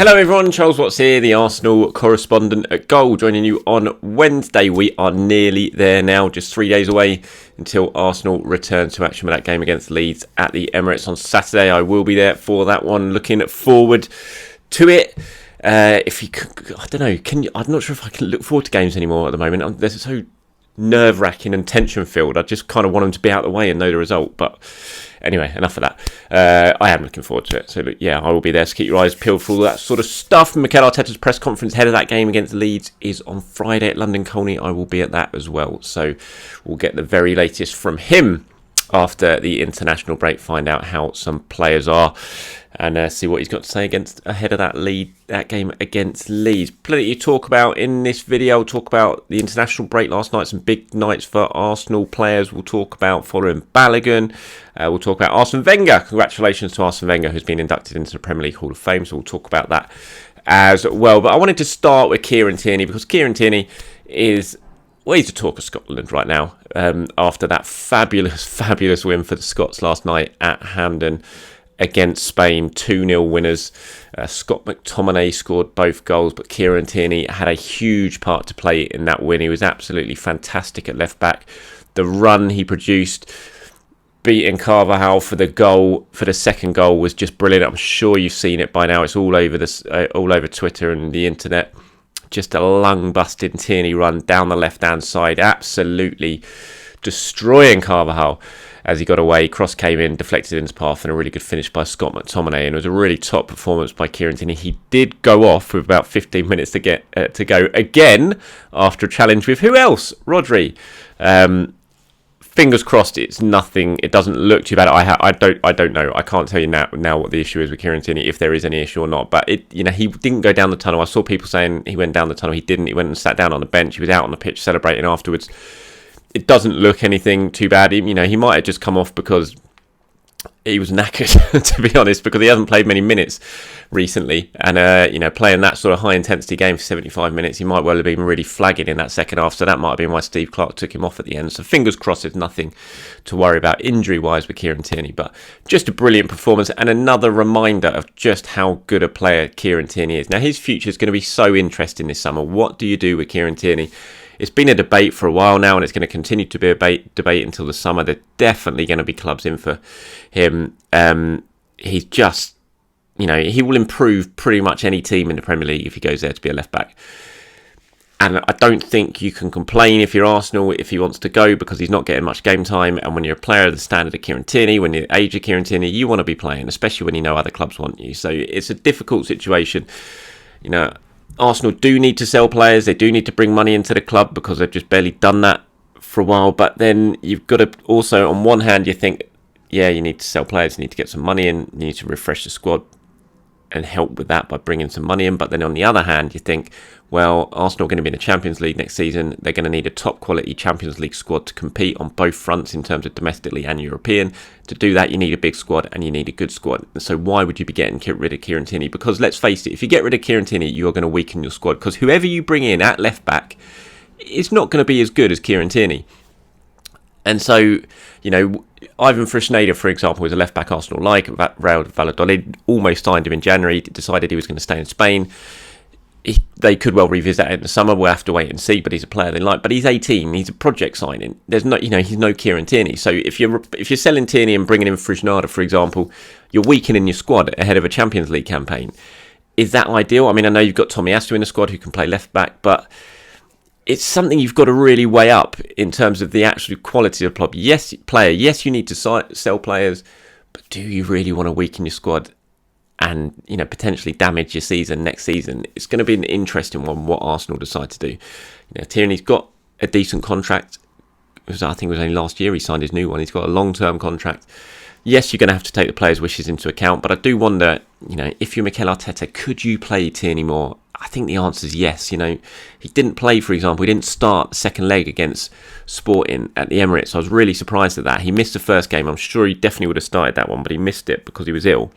Hello everyone, Charles Watts here, the Arsenal correspondent at Goal, joining you on Wednesday. We are nearly there now, just 3 days away until Arsenal return to action with that game against Leeds at the Emirates on Saturday. I will be there for that one, looking forward to it. If you could, I don't know, I'm not sure if I can look forward to games anymore at the moment. They're so nerve-wracking and tension-filled. I just kind of want them to be out of the way and know the result, but anyway, enough of that. I am looking forward to it. So, yeah, I will be there, so keep your eyes peeled for all that sort of stuff. Mikel Arteta's press conference ahead of that game against Leeds is on Friday at London Colney. I will be at that as well. So we'll get the very latest from him after the international break, find out how some players are and see what he's got to say ahead of that game against Leeds. Plenty to talk about in this video. We'll talk about the international break last night, some big nights for Arsenal players. We'll talk about Folarin Balogun. We'll talk about Arsene Wenger. Congratulations to Arsene Wenger, who's been inducted into the Premier League Hall of Fame. So we'll talk about that as well. But I wanted to start with Kieran Tierney because Kieran Tierney is... well, he's the talk of Scotland right now after that fabulous win for the Scots last night at Hampden against Spain, 2-0 winners. Scott McTominay scored both goals, but Kieran Tierney had a huge part to play in that win. He was absolutely fantastic at left back. The run he produced, beating Carvajal for the second goal was just brilliant. I'm sure you've seen it by now. It's all over Twitter and the internet. Just a lung-busting Tierney run down the left-hand side, absolutely destroying Carvajal as he got away. Cross came in, deflected in his path, and a really good finish by Scott McTominay. And it was a really top performance by Kieran Tierney. He did go off with about 15 minutes to go again after a challenge with who else? Rodri. Fingers crossed it's nothing. It doesn't look too bad. I don't know. I can't tell you now what the issue is with Kieran Tierney, if there is any issue or not. But he didn't go down the tunnel. I saw people saying he went down the tunnel. He didn't. He went and sat down on the bench. He was out on the pitch celebrating afterwards. It doesn't look anything too bad. He might have just come off because he was knackered, to be honest, because he hasn't played many minutes recently. And, playing that sort of high-intensity game for 75 minutes, he might well have been really flagging in that second half. So that might have been why Steve Clarke took him off at the end. So fingers crossed there's nothing to worry about injury-wise with Kieran Tierney. But just a brilliant performance and another reminder of just how good a player Kieran Tierney is. Now, his future is going to be so interesting this summer. What do you do with Kieran Tierney? It's been a debate for a while now, and it's going to continue to be a debate until the summer. There's definitely going to be clubs in for him. He's just, he will improve pretty much any team in the Premier League if he goes there to be a left back. And I don't think you can complain if you're Arsenal if he wants to go, because he's not getting much game time. And when you're a player of the standard of Kieran Tierney, when you're the age of Kieran Tierney, you want to be playing, especially when you know other clubs want you. So it's a difficult situation. Arsenal do need to sell players. They do need to bring money into the club because they've just barely done that for a while. But then you've got to also, on one hand, you think, yeah, you need to sell players, you need to get some money in, you need to refresh the squad and help with that by bringing some money in. But then on the other hand, you think, well, Arsenal are going to be in the Champions League next season. They're going to need a top quality Champions League squad to compete on both fronts in terms of domestically and European. To do that, you need a big squad and you need a good squad. So why would you be getting rid of Kieran Tierney? Because let's face it, if you get rid of Kieran Tierney, you are going to weaken your squad, because whoever you bring in at left back is not going to be as good as Kieran Tierney. And so, Ivan Frisneda, for example, was a left-back Arsenal like. Raul Valladolid almost signed him in January, decided he was going to stay in Spain. They could well revisit it in the summer. We'll have to wait and see, but he's a player they like. But he's 18. He's a project signing. There's no, he's no Kieran Tierney. So if you're selling Tierney and bringing in Frisneda, for example, you're weakening your squad ahead of a Champions League campaign. Is that ideal? I mean, I know you've got Tommy Astu in the squad who can play left-back, but it's something you've got to really weigh up in terms of the actual quality of the club. Yes, you need to sell players, but do you really want to weaken your squad and potentially damage your season next season? It's going to be an interesting one what Arsenal decide to do. Tierney's got a decent contract. I think it was only last year he signed his new one. He's got a long-term contract. Yes, you're going to have to take the players' wishes into account, but I do wonder, if you're Mikel Arteta, could you play Tierney more? I think the answer is yes. He didn't play, for example, he didn't start the second leg against Sporting at the Emirates. I was really surprised at that. He missed the first game. I'm sure he definitely would have started that one, but he missed it because he was ill.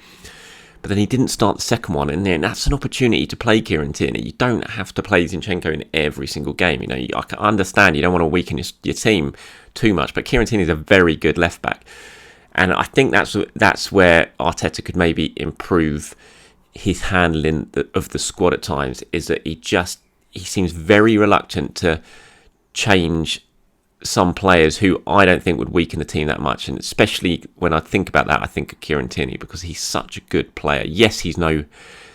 But then he didn't start the second one, and then that's an opportunity to play Kieran Tierney. You don't have to play Zinchenko in every single game. I can understand you don't want to weaken your team too much, but Kieran Tierney is a very good left back. And I think that's where Arteta could maybe improve his handling of the squad at times is that he seems very reluctant to change some players who I don't think would weaken the team that much. And especially when I think about that, I think of Kieran Tierney, because he's such a good player. Yes, he's no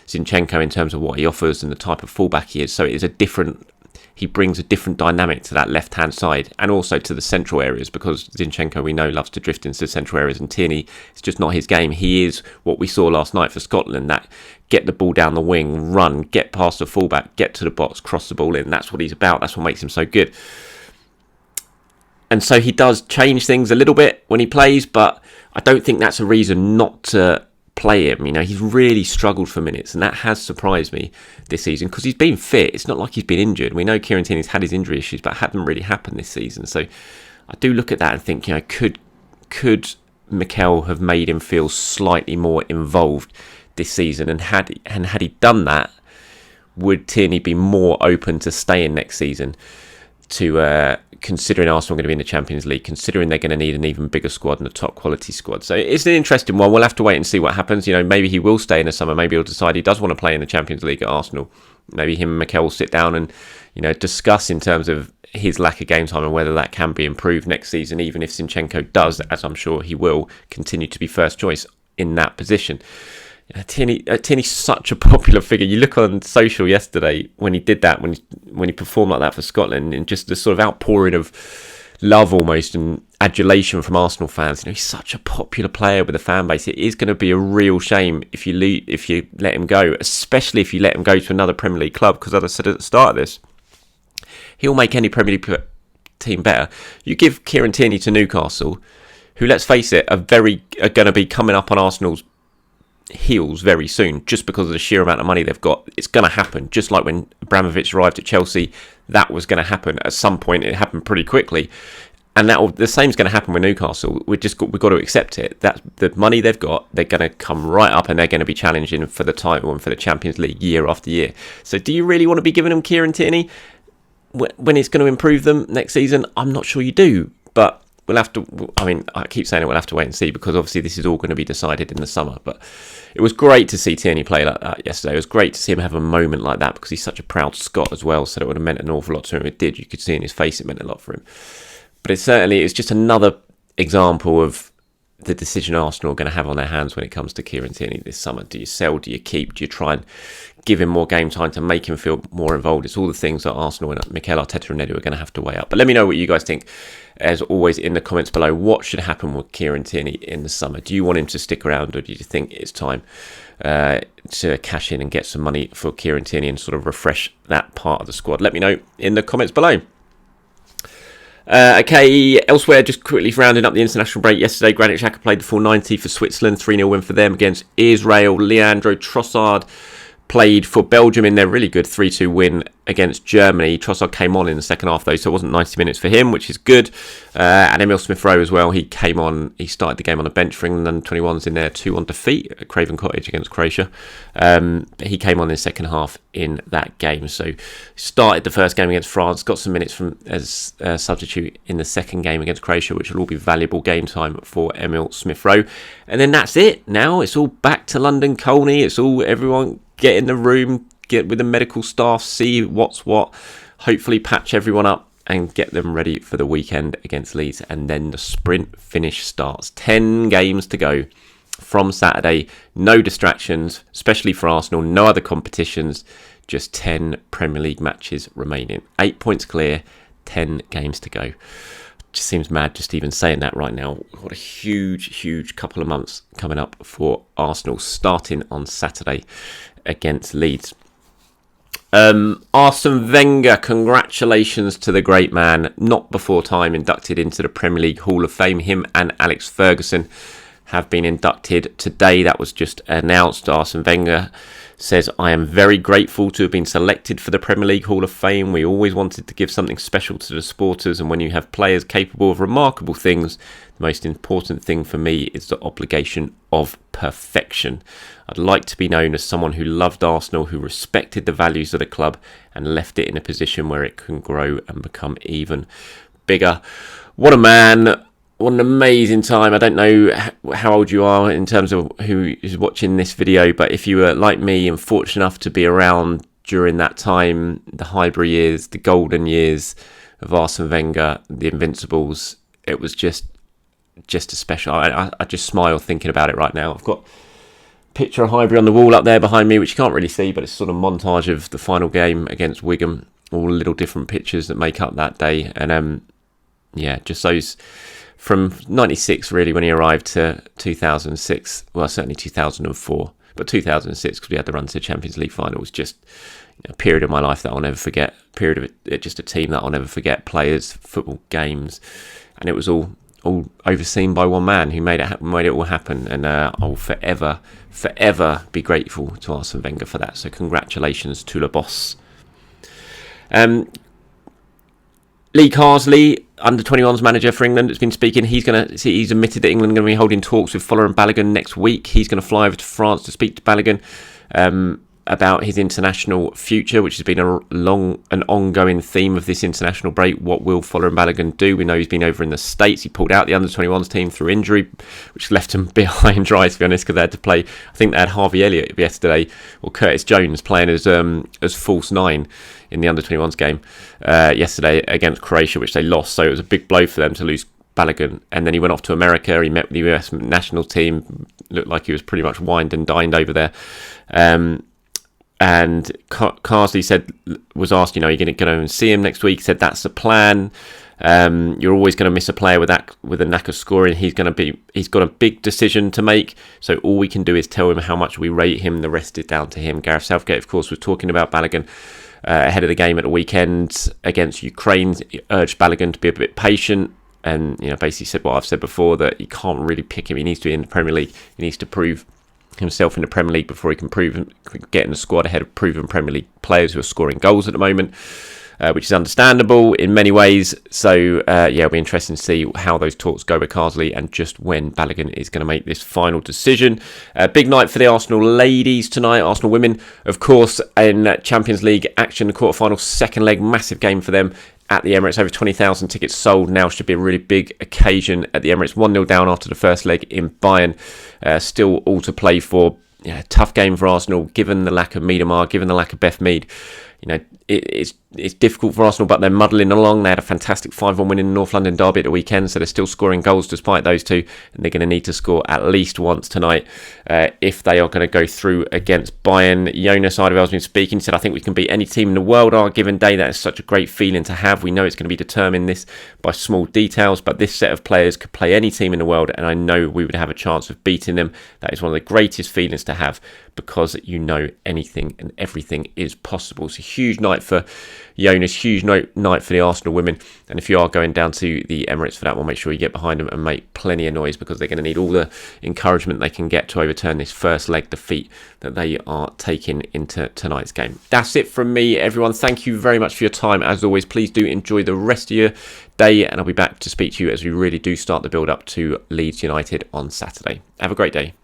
Zinchenko in terms of what he offers and the type of fullback he is. So it is he brings a different dynamic to that left-hand side and also to the central areas, because Zinchenko, we know, loves to drift into the central areas, and Tierney, it's just not his game. He is what we saw last night for Scotland, that get the ball down the wing, run, get past the fullback, get to the box, cross the ball in. That's what he's about. That's what makes him so good. And so he does change things a little bit when he plays, but I don't think that's a reason not to play him. He's really struggled for minutes, and that has surprised me this season because he's been fit. It's not like he's been injured. We know Kieran Tierney's had his injury issues, but it hadn't really happened this season. So I do look at that and think, could Mikel have made him feel slightly more involved this season? And had he done that, would Tierney be more open to staying next season? To considering Arsenal are going to be in the Champions League, considering they're going to need an even bigger squad and a top quality squad. So it's an interesting one. We'll have to wait and see what happens. Maybe he will stay in the summer. Maybe he'll decide he does want to play in the Champions League at Arsenal. Maybe him and Mikel will sit down and discuss in terms of his lack of game time and whether that can be improved next season, even if Zinchenko does, as I'm sure he will, continue to be first choice in that position. Tierney's such a popular figure. You look on social yesterday when he did that, when he performed like that for Scotland, and just the sort of outpouring of love almost and adulation from Arsenal fans. He's such a popular player with a fan base. It is going to be a real shame if you let him go, especially if you let him go to another Premier League club, because as I said at the start of this, he'll make any Premier League team better. You give Kieran Tierney to Newcastle, who, let's face it, are going to be coming up on Arsenal's heels very soon, just because of the sheer amount of money they've got. It's going to happen, just like when Abramovich arrived at Chelsea. That was going to happen at some point. It happened pretty quickly, and the same's going to happen with Newcastle. We've got to accept it. That the money they've got, they're going to come right up, and they're going to be challenging for the title and for the Champions League year after year. So do you really want to be giving them Kieran Tierney when it's going to improve them next season? I'm not sure you do, but we'll have to. I keep saying it. We'll have to wait and see, because obviously this is all going to be decided in the summer. But it was great to see Tierney play like that yesterday. It was great to see him have a moment like that, because he's such a proud Scot as well. So it would have meant an awful lot to him. It did. You could see in his face it meant a lot for him. But it's just another example of the decision Arsenal are going to have on their hands when it comes to Kieran Tierney this summer. Do you sell? Do you keep? Do you try and give him more game time to make him feel more involved? It's all the things that Arsenal and Mikel Arteta and Edu are going to have to weigh up. But let me know what you guys think, as always, in the comments below. What should happen with Kieran Tierney in the summer? Do you want him to stick around, or do you think it's time to cash in and get some money for Kieran Tierney and sort of refresh that part of the squad? Let me know in the comments below. Elsewhere, just quickly rounding up the international break. Yesterday, Granit Xhaka played the full 90 for Switzerland, 3-0 win for them against Israel. Leandro Trossard played for Belgium in their really good 3-2 win against Germany. Trossard came on in the second half though, so it wasn't 90 minutes for him, which is good. And Emil Smith-Rowe as well, he came on, he started the game on the bench for England, 21s in there, 2 on defeat at Craven Cottage against Croatia. He came on in the second half in that game, so started the first game against France, got some minutes as a substitute in the second game against Croatia, which will all be valuable game time for Emil Smith-Rowe. And then that's it. Now it's all back to London Colney. It's all everyone get in the room, get with the medical staff, see what's what, hopefully patch everyone up and get them ready for the weekend against Leeds. And then the sprint finish starts. 10 games to go from Saturday. No distractions, especially for Arsenal. No other competitions. Just 10 Premier League matches remaining. 8 points clear, 10 games to go. Just seems mad just even saying that right now. What a huge couple of months coming up for Arsenal, starting on Saturday against Leeds. Arsene Wenger, congratulations to the great man, not before time inducted into the Premier League Hall of Fame. Him and Alex Ferguson have been inducted today. That was just announced. Arsene Wenger says, "I am very grateful to have been selected for the Premier League Hall of Fame. We always wanted to give something special to the supporters, and when you have players capable of remarkable things, the most important thing for me is the obligation of perfection. I'd like to be known as someone who loved Arsenal, who respected the values of the club and left it in a position where it can grow and become even bigger." What a man. what an amazing time. I don't know how old you are in terms of who is watching this video, but if you were like me and fortunate enough to be around during that time, the Highbury years, the golden years of Arsene Wenger, the Invincibles, it was just a special. I just smile thinking about it right now. I've got a picture of Highbury on the wall up there behind me, which you can't really see, but it's sort of a montage of the final game against Wigan, all little different pictures that make up that day. And just those from 96 really when he arrived to 2006, well certainly 2004, but 2006 because we had the run to the Champions League final was just a period of my life that I'll never forget. Period of it, just a team that I'll never forget. Players, football, games, and it was all overseen by one man who made it all happen. And I'll forever be grateful to Arsene Wenger for that. So congratulations to the boss. Lee Carsley, under-21s manager for England, has been speaking. He's admitted that England are going to be holding talks with Folarin Balogun next week. He's going to fly over to France to speak to Balogun about his international future, which has been an ongoing theme of this international break. What will Folarin Balogun do? We know he's been over in the States. He pulled out the under-21s team through injury, which left him behind high and dry, to be honest, because they had to play. I think they had Harvey Elliott yesterday, or Curtis Jones playing as false nine in the under-21s game yesterday against Croatia, which they lost. So it was a big blow for them to lose Balogun. And then he went off to America. He met with the US national team. Looked like he was pretty much wined and dined over there. And Carsley was asked, are you going to go and see him next week? He said that's the plan. You're always going to miss a player with a knack of scoring. He's got a big decision to make. So all we can do is tell him how much we rate him. The rest is down to him. Gareth Southgate, of course, was talking about Balogun ahead of the game at the weekend against Ukraine. He urged Balogun to be a bit patient. And basically said what I've said before, that you can't really pick him. He needs to be in the Premier League. He needs to prove himself in the Premier League before he can get in the squad ahead of proven Premier League players who are scoring goals at the moment, which is understandable in many ways. So it'll be interesting to see how those talks go with Carsley and just when Balogun is going to make this final decision. Big night for the Arsenal ladies tonight. Arsenal women, of course, in Champions League action, the quarterfinal, second leg, massive game for them at the Emirates. Over 20,000 tickets sold now. Should be a really big occasion at the Emirates. 1-0 down after the first leg in Bayern. Still all to play for. Tough game for Arsenal, given the lack of Miedemar, given the lack of Beth Mead. It's difficult for Arsenal, but they're muddling along. They had a fantastic 5-1 win in the North London derby at the weekend, so they're still scoring goals despite those two, and they're going to need to score at least once tonight if they are going to go through against Bayern. Jonas Eidevall's been speaking, said, I think we can beat any team in the world on a given day. That is such a great feeling to have. We know it's going to be determined this by small details, but this set of players could play any team in the world, and I know we would have a chance of beating them. That is one of the greatest feelings to have, because anything and everything is possible. It's a huge night for Jonas, huge night for the Arsenal women, and if you are going down to the Emirates for that one, make sure you get behind them and make plenty of noise, because they're going to need all the encouragement they can get to overturn this first leg defeat that they are taking into tonight's game. That's it from me, everyone. Thank you very much for your time. As always, please do enjoy the rest of your day, and I'll be back to speak to you as we really do start the build up to Leeds United on Saturday. Have a great day.